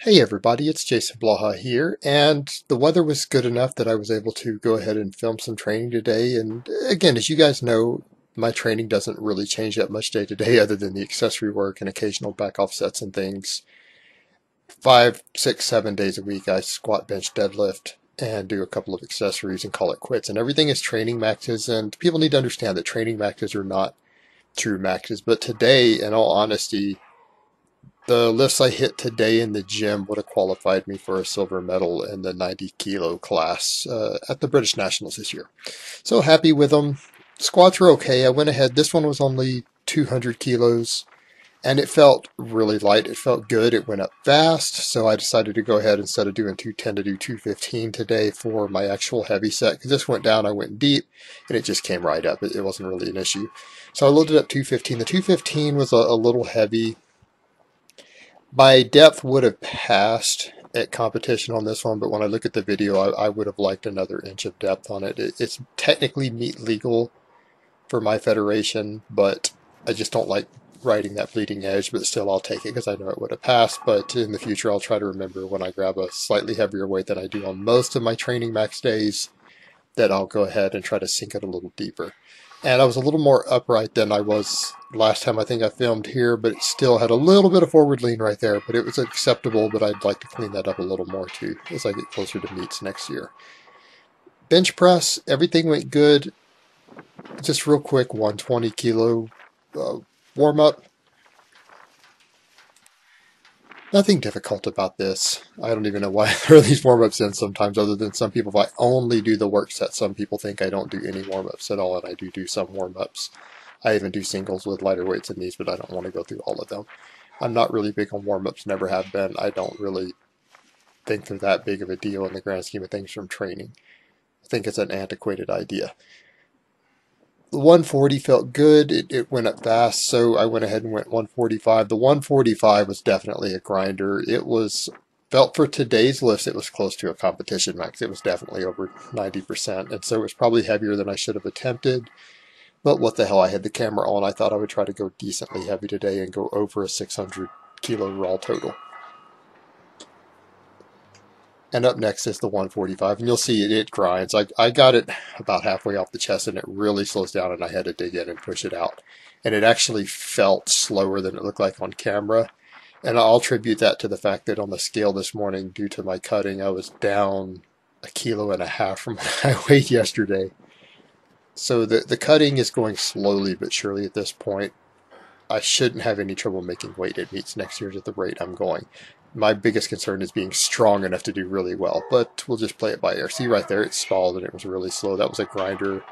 Hey everybody, it's Jason Blaha here, and the weather was good enough that I was able to go ahead and film some training today. And again, as you guys know, my training doesn't really change that much day to day other than the accessory work and occasional back offsets and things. 5, 6, 7 days a week I squat, bench, deadlift, and do a couple of accessories and call it quits. And everything is training maxes, and people need to understand that training maxes are not true maxes. But today, in all honesty, the lifts I hit today in the gym would have qualified me for a silver medal in the 90 kilo class at the British Nationals this year. So happy with them. Squats were okay. I went ahead. This one was only 200 kilos and it felt really light. It felt good. It went up fast. So I decided to go ahead instead of doing 210 to do 215 today for my actual heavy set. Because this went down, I went deep and it just came right up. It wasn't really an issue. So I loaded up 215. The 215 was a little heavy. My depth would have passed at competition on this one, but when I look at the video, I would have liked another inch of depth on it. It's technically meet legal for my federation, but I just don't like riding that bleeding edge, but still I'll take it because I know it would have passed. But in the future, I'll try to remember when I grab a slightly heavier weight than I do on most of my training max days, that I'll go ahead and try to sink it a little deeper. And I was a little more upright than I was last time I think I filmed here, but it still had a little bit of forward lean right there, but it was acceptable, but I'd like to clean that up a little more too as I get closer to meets next year. Bench press, everything went good. Just real quick, 120 kilo warm up. Nothing difficult about this. I don't even know why I throw these warm-ups in sometimes, other than some people, if I only do the work set, some people think I don't do any warm-ups at all, and I do some warm-ups. I even do singles with lighter weights in these, but I don't want to go through all of them. I'm not really big on warm-ups, never have been. I don't really think they're that big of a deal in the grand scheme of things from training. I think it's an antiquated idea. The 140 felt good. It went up fast, so I went ahead and went 145. The 145 was definitely a grinder. Felt for today's lifts, it was close to a competition max. It was definitely over 90%, and so it was probably heavier than I should have attempted. But what the hell, I had the camera on. I thought I would try to go decently heavy today and go over a 600 kilo raw total. And up next is the 145, and you'll see it grinds. I got it about halfway off the chest, and it really slows down, and I had to dig in and push it out. And it actually felt slower than it looked like on camera. And I'll attribute that to the fact that on the scale this morning, due to my cutting, I was down 1.5 kilos from what I weighed yesterday. So the cutting is going slowly but surely at this point. I shouldn't have any trouble making weight at meets next year at the rate I'm going. My biggest concern is being strong enough to do really well, but we'll just play it by ear. See right there, it stalled and it was really slow. That was a grinder.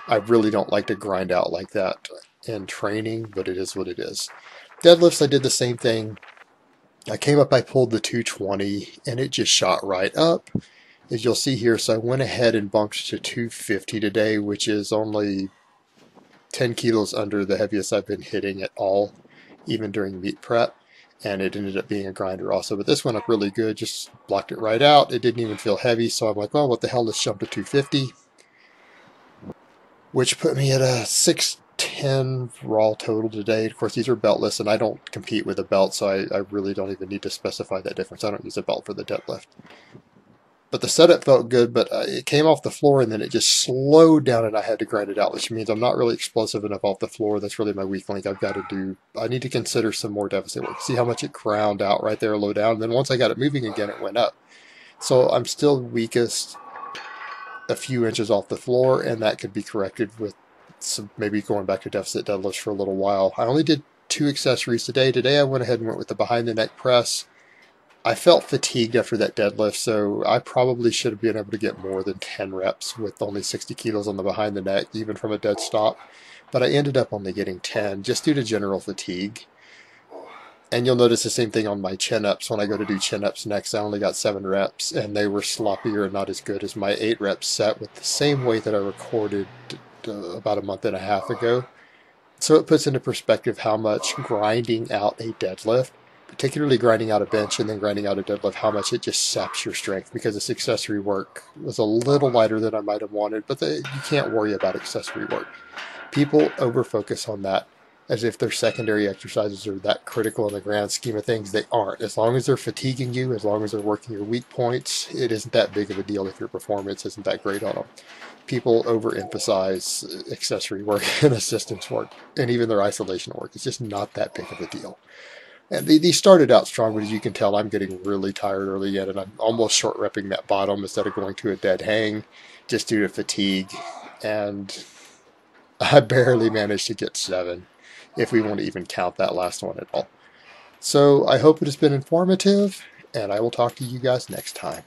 I really don't like to grind out like that in training, but it is what it is. Deadlifts, I did the same thing. I came up, I pulled the 220, and it just shot right up, as you'll see here. So I went ahead and bumped to 250 today, which is only 10 kilos under the heaviest I've been hitting at all, even during meet prep. And it ended up being a grinder also. But this went up really good, just blocked it right out. It didn't even feel heavy, so I'm like, well, what the hell, let's jump to 250. Which put me at a 610 raw total today. Of course, these are beltless, and I don't compete with a belt, so I really don't even need to specify that difference. I don't use a belt for the deadlift. But the setup felt good, but it came off the floor and then it just slowed down and I had to grind it out, which means I'm not really explosive enough off the floor. That's really my weak link. I need to consider some more deficit work. See how much it ground out right there low down. And then once I got it moving again, it went up. So I'm still weakest a few inches off the floor, and that could be corrected with some maybe going back to deficit deadlifts for a little while. I only did 2 accessories today. Today I went ahead and went with the behind the neck press. I felt fatigued after that deadlift, so I probably should have been able to get more than 10 reps with only 60 kilos on the behind the neck, even from a dead stop. But I ended up only getting 10, just due to general fatigue. And you'll notice the same thing on my chin-ups. When I go to do chin-ups next, I only got 7 reps, and they were sloppier and not as good as my 8 reps set with the same weight that I recorded about a month and a half ago. So it puts into perspective how much grinding out a deadlift, particularly grinding out a bench and then grinding out a deadlift, how much it just saps your strength, because this accessory work was a little lighter than I might have wanted, but you can't worry about accessory work. People over-focus on that. as if their secondary exercises are that critical in the grand scheme of things. They aren't. As long as they're fatiguing you, as long as they're working your weak points, it isn't that big of a deal if your performance isn't that great on them. People overemphasize accessory work and assistance work, and even their isolation work. It's just not that big of a deal. And these started out strong, but as you can tell, I'm getting really tired early yet, and I'm almost short repping that bottom instead of going to a dead hang just due to fatigue. And I barely managed to get 7, if we want to even count that last one at all. So I hope it has been informative, and I will talk to you guys next time.